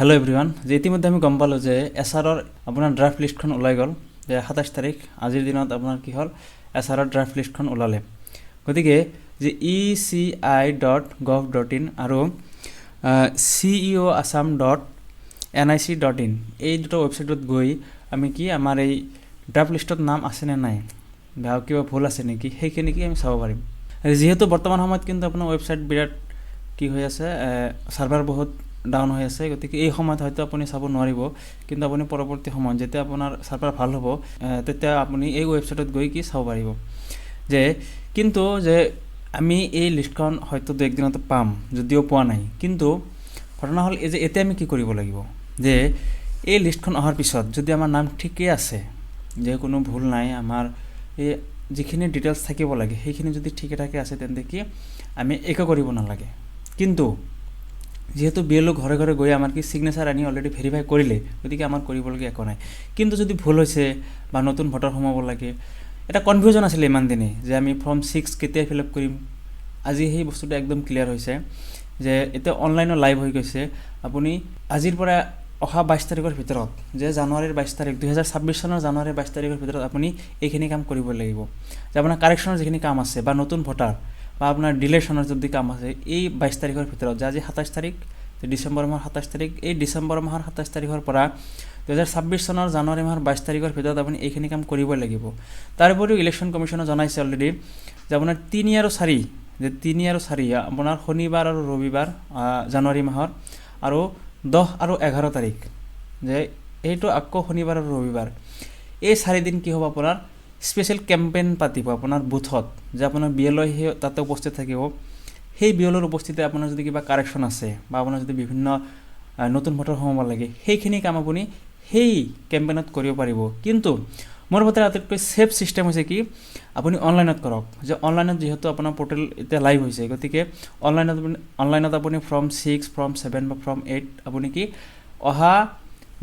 Hello everyone जे इतिमध्ये আমি গম পালো যে এসআৰৰ আপোনাৰ ড্ৰাফট লিষ্টখন ওলাই গ'ল যে 27 তাৰিখ আজিৰ দিনত আপোনাৰ কি হ'ল এসআৰৰ ড্ৰাফট লিষ্টখন ওলালে গতিকে যে eci.gov.in আৰু ceoassam.nic.in এই দুটো ওয়েবসাইটত গৈ আমি কি আমাৰ এই ড্ৰাফট লিষ্টত নাম আছে নে নাই বা কিবা ভুল আছে নেকি সেইখিনি কি আমি চাব পাৰিম যেহেতু বৰ্তমান সময়ত কিন্তু আপোনাৰ ওয়েবসাইট বিৰাট কি হৈ আছে সাৰ্ভাৰ বহুত ডাউন হৈ আছে গতিকে এই সময়ত হয়তো আপুনি চাব নোৱাৰিব কিন্তু আপুনি পৰৱৰ্তী সময়ত যেতিয়া আপোনাৰ সাৰ্ভাৰ ভাল হ'ব তেতিয়া আপুনি এই ওয়েবসাইটত গৈ কি চাব পাৰিব যে কিন্তু যে আমি এই লিষ্টখন হয়তো দুই একদিনতে পাম যদিও পোৱা নাই কিন্তু ঘটনা হল এই যে এতিয়া আমি কি কৰিব লাগিব যে এই লিষ্টখন অহাৰ পিছত যদি আমাৰ নাম ঠিকই আছে যে কোনো ভুল নাই আমাৰ এই যিখিনি ডিটেইলছ থাকিব লাগে সেইখিনি যদি ঠিকে থাকে আছে তেন্তে কি আমি একো কৰিব নালাগে কিন্তু যেহেতু বিএলও ঘৰে ঘৰে গৈ আমাৰ কি সিগনেচাৰ আনি অলৰেডি ভেৰিফাই কৰিলে গতিকে আমাৰ কৰিবলগীয়া একো নাই কিন্তু যদি ভুল হৈছে বা নতুন ভোটাৰ সোমাব লাগে এটা কনফিউজন আছিল ইমান দিনে যে আমি ফৰ্ম 6 কেতিয়া ফিল আপ কৰিম আজি সেই বস্তুটো একদম ক্লিয়াৰ হৈছে যে এটা অনলাইনত লাইভ হৈ গৈছে আপুনি আজিৰ পৰা অহা 22 তাৰিখৰ ভিতৰত যে জানুৱাৰীৰ 22 তাৰিখ 2026 চনৰ জানুৱাৰীৰ 22 তাৰিখৰ ভিতৰত আপুনি এইখিনি কাম কৰিব লাগিব যে আপোনাৰ কাৰেকচনৰ যিখিনি কাম আছে বা নতুন ভোটাৰ বা আপোনাৰ ডিলেশনৰ যদি কাম আছে এই 22 তাৰিখৰ ভিতৰত যে আজি 27 তাৰিখ ডিসেম্বৰ মাহৰ 27 তাৰিখ এই ডিসেম্বৰ মাহৰ 27 তাৰিখৰ পৰা 2026 চনৰ জানুৱাৰী মাহৰ 22 তাৰিখৰ ভিতৰত আপুনি এইখিনি কাম কৰিব লাগিব তাৰ উপৰিও ইলেকশ্যন কমিছনে জনাইছে অলৰেডি যে আপোনাৰ 3 আৰু 4 যে 3 আৰু 4 আপোনাৰ শনিবাৰ আৰু ৰবিবাৰ জানুৱাৰী মাহৰ আৰু 10 আৰু 11 তাৰিখ যে এইটো আকৌ শনিবাৰ আৰু ৰবিবাৰ এই 4 দিন কি হ'ব আপোনাৰ স্পেশাল ক্যাম্পেইন পাতিব আপোনাৰ বুথত যে আপোনাৰ বিএলও তাতে উপস্থিত থাকিব সেই বিএলওৰ উপস্থিতিতে আপোনাৰ যদি কিবা কাৰেকচন আছে বা আপোনাৰ যদি বিভিন্ন নতুন ভোটাৰ সোমাব লাগে সেইখিনি কাম আপুনি সেই ক্যাম্পেইনত কৰিব পাৰিব কিন্তু মোৰ মতে আটাইতকৈ সেফ সিস্টেম হৈছে কি আপুনি অনলাইনত কৰক যে অনলাইনত যেহেতু আপোনাৰ পোৰ্টেল এতিয়া লাইভ হৈছে গতিকে অনলাইনত আপুনি ফৰ্ম 6 ফৰ্ম 7 বা ফৰ্ম 8 আপুনি কি অহা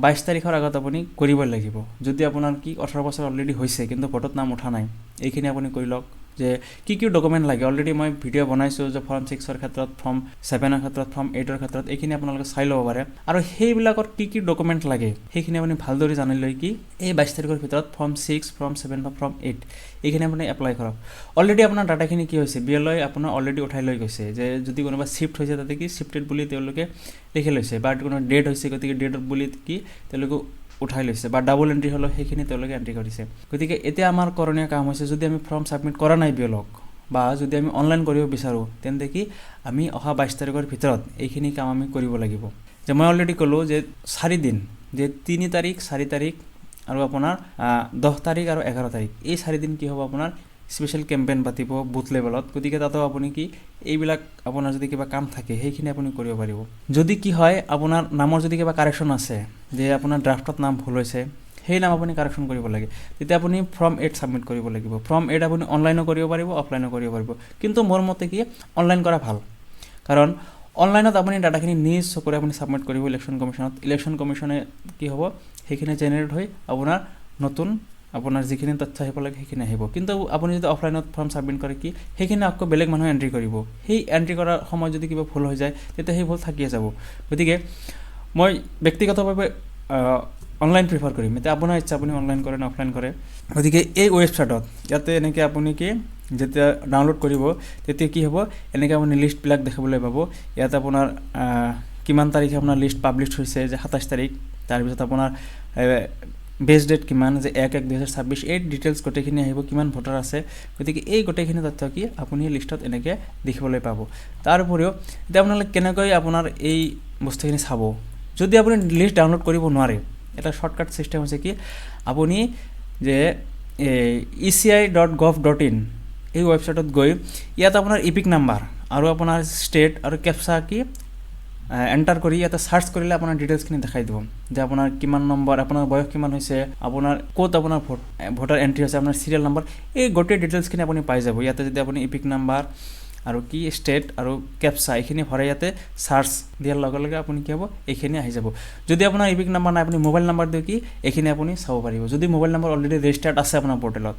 22 তাৰিখৰ আগত আপুনি কৰিব লাগিব যদি আপোনাৰ কি 18 বছৰ অলৰেডি হৈছে কিন্তু ভোটত নাম উঠা নাই এইখিনি আপুনি কৰি লওক যে কি কি ডকুমেন্ট লাগে অলৰেডি মই ভিডিও বনাইছো যে ফৰ্ম 6 ৰ ক্ষেত্ৰত ফৰ্ম 7 ৰ ক্ষেত্ৰত ফৰ্ম 8 ৰ ক্ষেত্ৰত এইখিনি আপোনালোকে চাই ল'ব পাৰে আৰু সেইবিলাকৰ কি কি ডকুমেন্ট লাগে সেইখিনি আপুনি ভালদৰে জানি লৈ কি এই 22 তাৰিখৰ ভিতৰত ফৰ্ম 6 ফৰ্ম 7 বা ফৰ্ম 8 এইখিনি আপুনি এপ্লাই কৰক অলৰেডি আপোনাৰ ডাটাখিনি কি হৈছে বিএলও আপোনাৰ অলৰেডি উঠাই লৈ গৈছে যে যদি কোনোবা শিফট হৈছে তাতে কি শিফটেড বুলি তেওঁলোকে লিখি লৈছে বা কোনো ডেট হৈছে গতিকে ডেট বুলি কি তেওঁলোকে উঠাই লৈছে বা ডাবল এন্ট্ৰি হলো সেইখিনি তেওঁলোকে এন্ট্ৰি কৰিছে গতিকে এতিয়া আমাৰ কৰণীয় কাম হৈছে যদি আমি ফৰ্ম সাবমিট কৰা নাই বিএলওক বা যদি আমি অনলাইন কৰিব বিচাৰো তেন্তে কি আমি অহা 22 তাৰিখৰ ভিতৰত এইখিনি কাম আমি কৰিব লাগিব যে মই অলৰেডি কলো যে 4 দিন যে 3 তাৰিখ 4 তাৰিখ আৰু আপোনাৰ 10 তাৰিখ আৰু 11 তাৰিখ এই 4 দিন কি হ'ব আপোনাৰ স্পেশাল ক্যাম্পেইন পাতিব বুথ লেভেলত গতিকে তাতো আপুনি কি এইবিলাক আপোনাৰ যদি কিবা কাম থাকে সেইখিনি আপুনি কৰিব পাৰিব যদি কি হয় আপোনাৰ নামৰ যদি কিবা কাৰেকচন আছে যে আপোনাৰ ড্ৰাফটত নাম ভুল হৈছে সেই নাম আপুনি কাৰেকচন কৰিব লাগে তেতিয়া আপুনি ফৰ্ম 8 সাবমিট কৰিব লাগিব ফৰ্ম 8 আপুনি অনলাইনও কৰিব পাৰিব অফলাইনও কৰিব পাৰিব কিন্তু মোৰ মতে কি অনলাইন কৰা ভাল কাৰণ অনলাইনত আপুনি ডাটাখিনি নিজ চকুৰে আপুনি সাবমিট কৰিব ইলেকশ্যন কমিছনে কি হ'ব সেইখিনি জেনাৰেট হৈ আপোনাৰ নতুন আপোনাৰ যিখিনি তথ্য আহিব লাগে সেইখিনি আহিব কিন্তু আপুনি যদি অফলাইনত ফৰ্ম সাবমিট কৰে কি সেইখিনি আকৌ বেলেগ মানুহ এন্ট্ৰি কৰিব সেই এন্ট্ৰি কৰাৰ সময় যদি কিবা ভুল হৈ যায় তেতিয়া সেই ভুল থাকিয়ে যাব গতিকে মই ব্যক্তিগতভাৱে অনলাইন প্ৰিফাৰ কৰিম এটা আপোনাৰ ইচ্ছা আপুনি অনলাইন কৰে না অফলাইন কৰে গতিকে এই ওয়েবসাইটত ইয়াতে এনেকৈ আপুনি কি যেতিয়া ডাউনলোড কৰিব তেতিয়া কি হ'ব এনেকৈ আপুনি লিষ্টবিলাক দেখিবলৈ পাব ইয়াত আপোনাৰ কিমান তাৰিখে আপোনাৰ লিষ্ট পাবলিশ হৈছে যে 27 তাৰিখ তাৰ পিছত আপোনাৰ বেস ডেট কিমান যে 1/1/2026 এই ডিটেইলছ গোটেইখিনি আহিব কিমান ভোটাৰ আছে গতিকে এই গোটেইখিনি তথ্য কি আপুনি লিষ্টত এনেকৈ দেখিবলৈ পাব তাৰ উপৰিও এতিয়া আপোনালোকে কেনেকৈ আপোনাৰ এই বস্তুখিনি চাব যদি আপুনি লিষ্ট ডাউনলোড কৰিব নোৱাৰে এটা শৰ্টকাট সিস্টেম আছে কি আপুনি যে eci.gov.in এই ওয়েবসাইটত গৈ ইয়াত আপোনাৰ ইপিক নাম্বাৰ আৰু আপোনাৰ ষ্টেট আৰু ক্যাপচা কি এন্টাৰ কৰি ইয়াতে সাৰ্চ কৰিলে আপোনাৰ ডিটেইলছখিনি দেখাই দিব যে আপোনাৰ কিমান নম্বৰ আপোনাৰ বয়স কিমান হৈছে আপোনাৰ কোড আপোনাৰ ভোটাৰ এন্ট্ৰি আছে আপোনাৰ সিৰিয়াল নম্বৰ এই গোটেই ডিটেইলছখিনি আপুনি পাই যাব ইয়াতে যদি আপুনি ইপিক নাম্বাৰ আৰু কি ষ্টেট আৰু ক্যাপচা এইখিনি ভৰাই ইয়াতে সাৰ্চ দিয়াৰ লগে লগে আপুনি কি হ'ব এইখিনি আহি যাব যদি আপোনাৰ ইপিক নাম্বাৰ নাই আপুনি মোবাইল নাম্বাৰ দিও কি এইখিনি আপুনি চাব পাৰিব যদি মোবাইল নাম্বাৰ অলৰেডি ৰেজিষ্টাৰ্ড আছে আপোনাৰ পোৰ্টেলত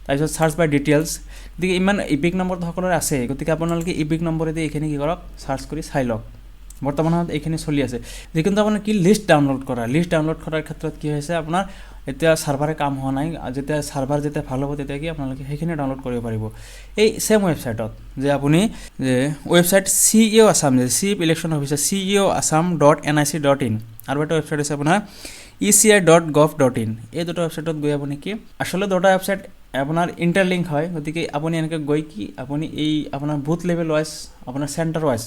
তাৰপিছত সাৰ্চ বাই ডিটেইলছ গতিকে ইমান ইপিক নম্বৰ সকলোৰে আছে গতিকে আপোনালোকে ইপিক নম্বৰেদি এইখিনি কি কৰক সাৰ্চ কৰি চাই লওক বৰ্তমান সময়ত এইখিনি চলি আছে। কিন্তু আপোনাৰ কি লিষ্ট ডাউনলোড কৰাৰ ক্ষেত্ৰত কি হৈছে আপোনাৰ এতিয়া ছাৰ্ভাৰে কাম হোৱা নাই, যেতিয়া ছাৰ্ভাৰ যেতিয়া ভাল হ'ব তেতিয়া কি আপোনালোকে সেইখিনি ডাউনলোড কৰিব পাৰিব এই ছেম ৱেবছাইটত। যে আপুনি যে ৱেবছাইট CEO আছাম, যে চিফ ইলেকশ্যন অফিচাৰ CEO.assam.nic.in, আৰু এটা ৱেবছাইট আছে আপোনাৰ ECI.gov.in। এই দুটা ৱেবছাইটত গৈ আপুনি কি আচলতে দুটা ৱেবছাইট আপোনাৰ ইণ্টাৰলিংক হয়, গতিকে আপুনি এনেকৈ গৈ কি আপুনি এই আপোনাৰ বুথ লেভেল ৱাইজ আপোনাৰ চেণ্টাৰ ৱাইজ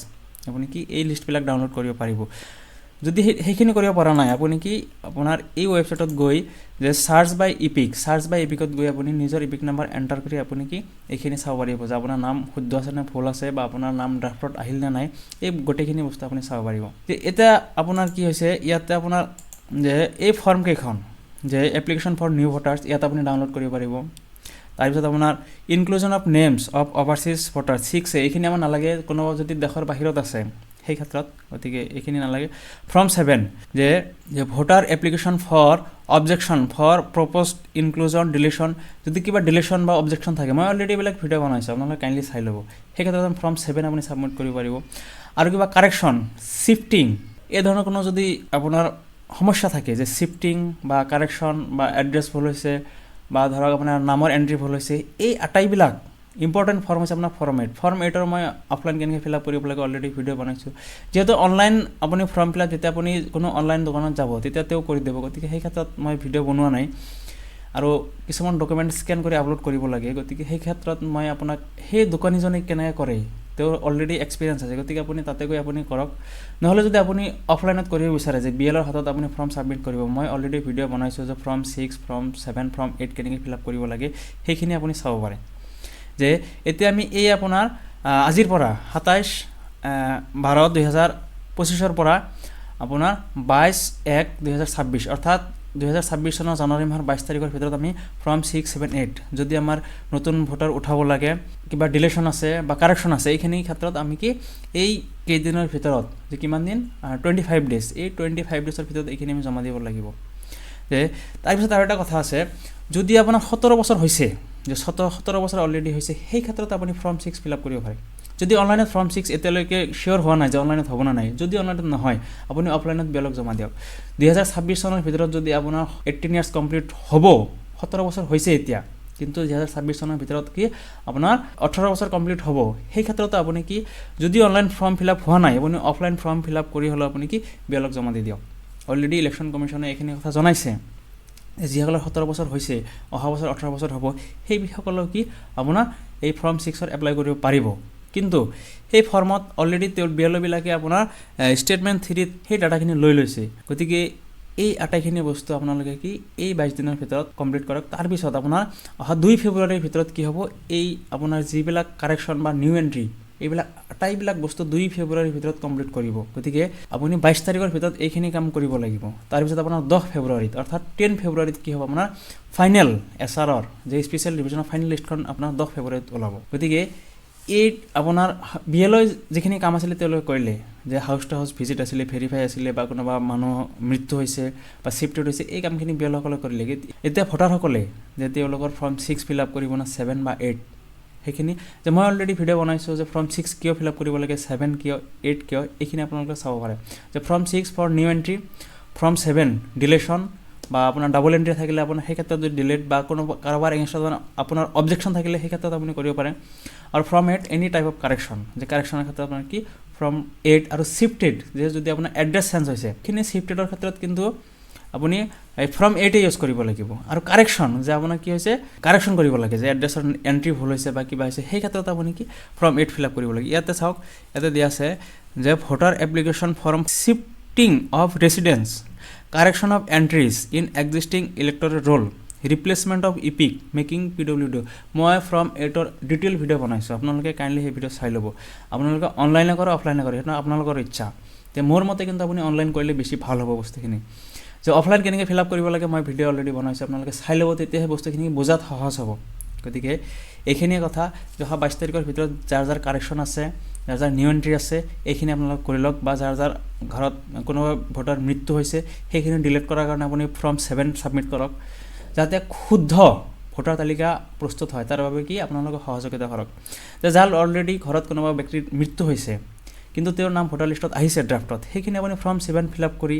আপুনি কি এই লিষ্টবিলাক ডাউনলোড কৰিব পাৰিব। যদি সেইখিনি কৰিব পৰা নাই আপুনি কি আপোনাৰ এই ৱেবছাইটত গৈ যে চাৰ্চ বাই ইপিকত গৈ আপুনি নিজৰ ইপিক নাম্বাৰ এণ্টাৰ কৰি আপুনি কি এইখিনি চাব পাৰিব যে আপোনাৰ নাম শুদ্ধ আছে নে ভুল আছে, বা আপোনাৰ নাম ড্ৰাফ্টত আহিল নে নাই, এই গোটেইখিনি বস্তু আপুনি চাব পাৰিব। এতিয়া আপোনাৰ কি হৈছে ইয়াতে আপোনাৰ যে এই ফৰ্মকেইখন যে এপ্লিকেশ্যন ফৰ নিউ ভোটাৰ্ছ ইয়াত আপুনি ডাউনলোড কৰিব পাৰিব। তাৰপিছত আপোনাৰ inclusion of names of overseas voter 6A, এইখিনি আমাৰ নালাগে, কোনোবা যদি দেশৰ বাহিৰত আছে সেই ক্ষেত্ৰত, গতিকে এইখিনি নালাগে। ফ্ৰম 7 যে voter application for objection for proposed inclusion deletion, যদি কিবা ডিলিশ্যন বা অবজেকশ্যন থাকে, মই অলৰেডি এইবিলাক ভিডিঅ' বনাইছোঁ, আপোনালোকে কাইণ্ডলি চাই ল'ব। সেই ক্ষেত্ৰত ফ্ৰম 7 আপুনি ছাবমিট কৰিব পাৰিব। আৰু কিবা কাৰেকশ্যন চিফটিং এই ধৰণৰ কোনো যদি আপোনাৰ সমস্যা থাকে যে চিফটিং বা কাৰেকশ্যন বা এড্ৰেছ ভুল হৈছে বা ধৰক আপোনাৰ নামৰ এণ্ট্ৰি ভুল হৈছে, এই আটাইবিলাক ইম্পৰ্টেণ্ট ফৰ্ম হৈছে আপোনাৰ ফৰ্ম 8ৰ মই অফলাইন কেনেকৈ ফিল আপ কৰিব লাগে অলৰেডি ভিডিঅ' বনাইছোঁ। যিহেতু অনলাইন আপুনি ফৰ্ম ফিল আপ যেতিয়া আপুনি কোনো অনলাইন দোকানত যাব তেতিয়া তেওঁ কৰি দিব, গতিকে সেই ক্ষেত্ৰত মই ভিডিঅ' বনোৱা নাই। আৰু কিছুমান ডকুমেণ্ট স্কেন কৰি আপলোড কৰিব লাগে, গতিকে সেই ক্ষেত্ৰত মই আপোনাক সেই দোকানীজনে কেনেকৈ কৰে তেওঁৰ অলৰেডি এক্সপিৰিয়েঞ্চ আছে, গতিকে আপুনি তাতে গৈ আপুনি কৰক। নহ'লে যদি আপুনি অফলাইনত কৰিব বিচাৰে যে BLৰ হাতত আপুনি ফৰ্ম ছাবমিট কৰিব, মই অলৰেডি ভিডিঅ' বনাইছোঁ যে ফৰ্ম 6, ফৰ্ম 7, ফৰ্ম 8 কেনেকৈ ফিল আপ কৰিব লাগে, সেইখিনি আপুনি চাব পাৰে। যে এতিয়া আমি এই আপোনাৰ আজিৰ পৰা 27/12/2025 পৰা আপোনাৰ 22/1/2026 অৰ্থাৎ 2026 চনৰ জানুৱাৰী মাহৰ 22 তাৰিখৰ ভিতৰত আমি ফৰ্ম 6, 7, 8 যদি আমাৰ নতুন ভোটাৰ উঠাব লাগে, কিবা ডিলেশ্যন আছে বা কাৰেকশ্যন আছে, এইখিনি ক্ষেত্ৰত আমি কি এই কেইদিনৰ ভিতৰত যে কিমান দিন 25 ডেজ, এই 25 ডেজৰ ভিতৰত এইখিনি আমি জমা দিব লাগিব। যে তাৰপিছত আৰু এটা কথা আছে, যদি আপোনাৰ 17 বছৰ হৈছে, যে 17 বছৰ অলৰেডি হৈছে, সেই ক্ষেত্ৰত আপুনি ফৰ্ম 6 ফিল আপ কৰিব পাৰে। যদি অনলাইনত ফৰ্ম 6 এতিয়ালৈকে চিয়'ৰ হোৱা নাই যে অনলাইনত হ'ব না নাই, যদি অনলাইনত নহয় আপুনি অফলাইনত BLক জমা দিয়ক। 2026 চনৰ ভিতৰত যদি আপোনাৰ 18 ইয়াৰ্ছ কমপ্লিট হ'ব, 17 বছৰ হৈছে এতিয়া, কিন্তু 2026 চনৰ ভিতৰত কি আপোনাৰ 18 বছৰ কমপ্লিট হ'ব, সেই ক্ষেত্ৰতো আপুনি কি যদি অনলাইন ফৰ্ম ফিল আপ হোৱা নাই আপুনি অফলাইন ফৰ্ম ফিল আপ কৰি হ'লেও আপুনি কি BLক জমা দি দিয়ক। অলৰেডি ইলেকশ্যন কমিশ্যনে এইখিনি কথা জনাইছে, যিসকলৰ 17 বছৰ হৈছে, অহা বছৰ 18 বছৰ হ'ব, সেইসকলেও কি আপোনাৰ এই ফৰ্ম 6ৰ এপ্লাই কৰিব পাৰিব। কিন্তু সেই ফৰ্মত অলৰেডি তেওঁৰ BLOবিলাকে আপোনাৰ ষ্টেটমেণ্ট 3ত সেই ডাটাখিনি লৈ লৈছে, গতিকে এই আটাইখিনি বস্তু আপোনালোকে কি এই 22 দিনৰ ভিতৰত কমপ্লিট কৰক। তাৰপিছত আপোনাৰ অহা 2 ফেব্ৰুৱাৰীৰ ভিতৰত কি হ'ব, এই আপোনাৰ যিবিলাক কাৰেকশ্যন বা নিউ এণ্ট্ৰি এইবিলাক আটাইবিলাক বস্তু 2 ফেব্ৰুৱাৰীৰ ভিতৰত কমপ্লিট কৰিব, গতিকে আপুনি 22 তাৰিখৰ ভিতৰত এইখিনি কাম কৰিব লাগিব। তাৰপিছত আপোনাৰ 10 ফেব্ৰুৱাৰীত অৰ্থাৎ 10 ফেব্ৰুৱাৰীত কি হ'ব আপোনাৰ ফাইনেল SRৰ যে স্পেচিয়েল ডিভিজনৰ ফাইনেল লিষ্টখন আপোনাৰ 10 ফেব্ৰুৱাৰীত ওলাব। গতিকে এই আপোনাৰ BLৰ যিখিনি কাম আছিলে তেওঁলোকে কৰিলে, যে হাউচ টু হাউচ ভিজিট আছিলে, ভেৰিফাই আছিলে, বা কোনোবা মানুহ মৃত্যু হৈছে বা চিফটেড হৈছে, এই কামখিনি BLসকলে কৰিলে। এতিয়া ভোটাৰসকলে যে তেওঁলোকৰ ফৰ্ম 6 ফিল আপ কৰিব না 7 বা 8, সেইখিনি যে মই অলৰেডি ভিডিঅ' বনাইছোঁ যে ফৰ্ম 6 কিয় ফিল আপ কৰিব লাগে, 7 কিয়, 8 কিয়, এইখিনি আপোনালোকে চাব পাৰে। যে form 6 for new entry, form 7 deletion বা আপোনাৰ ডাবল এণ্ট্ৰি থাকিলে আপোনাৰ সেই ক্ষেত্ৰত যদি ডিলেট বা কোনো কাৰোবাৰ এগেইনষ্টত আপোনাৰ অবজেকশ্যন থাকিলে সেই ক্ষেত্ৰত আপুনি কৰিব পাৰে। আৰু form 8 any type of correction, যে কাৰেকশ্যনৰ ক্ষেত্ৰত আপোনাৰ কি ফৰ্ম 8 আৰু চিফটেড, যে যদি আপোনাৰ এড্ৰেছ চেঞ্জ হৈছে সেইখিনি চিফটেডৰ ক্ষেত্ৰত কিন্তু আপুনি এই ফৰ্ম 8 ইউজ কৰিব লাগিব। আৰু কাৰেকশ্যন যে আপোনাৰ কি হৈছে কাৰেকশ্যন কৰিব লাগে, যে এড্ৰেছৰ এণ্ট্ৰি ভুল হৈছে বা কিবা হৈছে, সেই ক্ষেত্ৰত আপুনি কি ফৰ্ম 8 ফিল আপ কৰিব লাগে। ইয়াতে চাওক, ইয়াতে দিয়া আছে যে voter application form shifting of residence, correction of entries in existing electoral roll, replacement of EPIC, making PWD। মই ফৰ্ম 8ৰ ডিটেইল ভিডিঅ' বনাইছোঁ, আপোনালোকে কাইণ্ডলি সেই ভিডিঅ' চাই ল'ব। আপোনালোকে অনলাইনে কৰে অফলাইনে কৰে সেইটো আপোনালোকৰ ইচ্ছা, তে মোৰ মতে কিন্তু আপুনি অনলাইন কৰিলে বেছি ভাল হ'ব বস্তুখিনি। যে অফলাইন কেনেকৈ ফিল আপ কৰিব লাগে মই ভিডিঅ' অলৰেডি বনাইছোঁ, আপোনালোকে চাই ল'ব, তেতিয়াহে বস্তুখিনি বুজাত সহজ হ'ব। গতিকে এইখিনিয়ে কথা, যে অহা 22 তাৰিখৰ ভিতৰত যাৰ যাৰ কাৰেকশ্যন আছে, যাৰ যাৰ নিউ এণ্ট্ৰি আছে, এইখিনি আপোনালোকে কৰি লওক, বা যাৰ যাৰ ঘৰত কোনোবা ভোটাৰ মৃত্যু হৈছে সেইখিনি ডিলিট কৰাৰ কাৰণে আপুনি ফৰ্ম 7 ছাবমিট কৰক, যাতে শুদ্ধ ভোটাৰ তালিকা প্ৰস্তুত হয়। তাৰ বাবে কি আপোনালোকে সহযোগিতা কৰক। যে যাৰ অলৰেডি ঘৰত কোনোবা ব্যক্তিৰ মৃত্যু হৈছে কিন্তু তেওঁৰ নাম ভোটাৰ লিষ্টত আহিছে ড্ৰাফটত, সেইখিনি আপুনি ফৰ্ম 7 ফিল আপ কৰি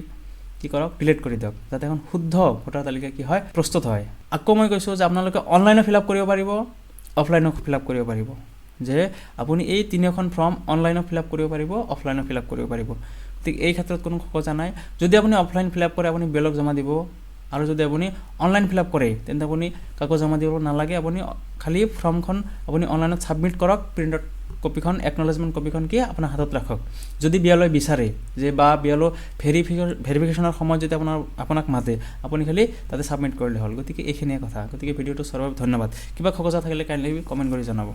কি কৰক, ডিলিট কৰি দিয়ক, যাতে এখন শুদ্ধ ভোটাৰ তালিকা কি হয়, প্ৰস্তুত হয়। আকৌ মই কৈছোঁ যে আপোনালোকে অনলাইনো ফিল আপ কৰিব পাৰিব, অফলাইনো ফিল আপ কৰিব পাৰিব, যে আপুনি এই 3খন ফৰ্ম অনলাইনো ফিল আপ কৰিব পাৰিব, অফলাইনো ফিল আপ কৰিব পাৰিব। গতিকে এই ক্ষেত্ৰত কোনো খোকোজা নাই। যদি আপুনি অফলাইন ফিল আপ কৰে আপুনি বিএলঅ'ক জমা দিব, আৰু যদি আপুনি অনলাইন ফিল আপ কৰে তেন্তে আপুনি কাকো জমা দিব নালাগে, আপুনি খালি ফৰ্মখন আপুনি অনলাইনত ছাবমিট কৰক, প্ৰিণ্টত কপিখন একনলেজমেণ্ট কপিখন কি আপোনাৰ হাতত ৰাখক। যদি বিএলঅ'ই বিচাৰে যে বা বিএলঅ' ভেৰিফিকেশ্যনৰ সময়ত যদি আপোনাক মাতে, আপুনি খালি তাতে ছাবমিট কৰিলে হ'ল। গতিকে এইখিনিয়ে কথা। গতিকে ভিডিঅ'টো চোৱাৰ বাবে ধন্যবাদ। কিবা খোকোজা থাকিলে কাইণ্ডলি কমেণ্ট কৰি জনাব।